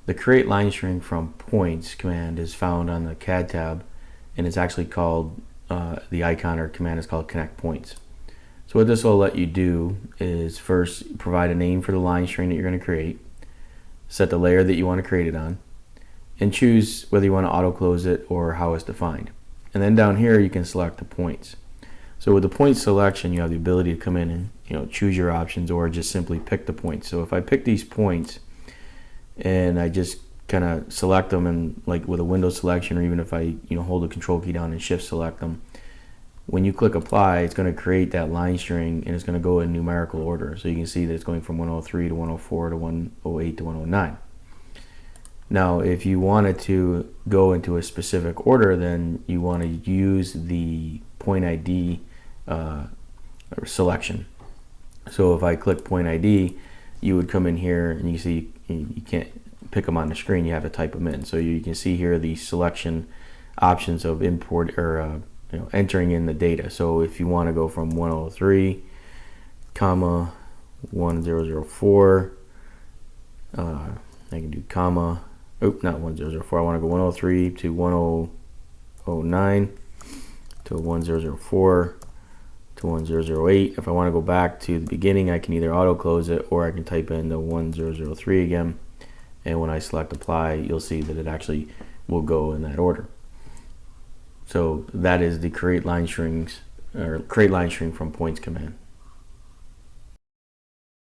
The create line string from points command is found on the CAD tab, and it's actually called, the icon or command is called connect points. So what this will let you do is first provide a name for the line string that you're going to create, set the layer that you want to create it on, and choose whether you want to auto close it or how it's defined. And then down here you can select the points. So with the point selection, you have the ability to come in and choose your options, or just simply pick the points. So if I pick these points and I just kind of select them, and like with a window selection, or even if I hold the control key down and shift select them, when you click apply, it's going to create that line string, and it's going to go in numerical order. So you can see that it's going from 103 to 104 to 108 to 109. Now if you wanted to go into a specific order, then you want to use the point ID selection. So if I click point ID, you would come in here and you see you can't pick them on the screen, you have to type them in. So you can see here the selection options of import or entering in the data. So if you want to go from 103 comma 1004, I can do comma, not 1004, I want to go 103 to 1009 to 1004 to 1008. If I want to go back to the beginning, I can either auto close it, or I can type in the 1003 again, and when I select apply, you'll see that it actually will go in that order. So that is the create line strings, or create line string from points command.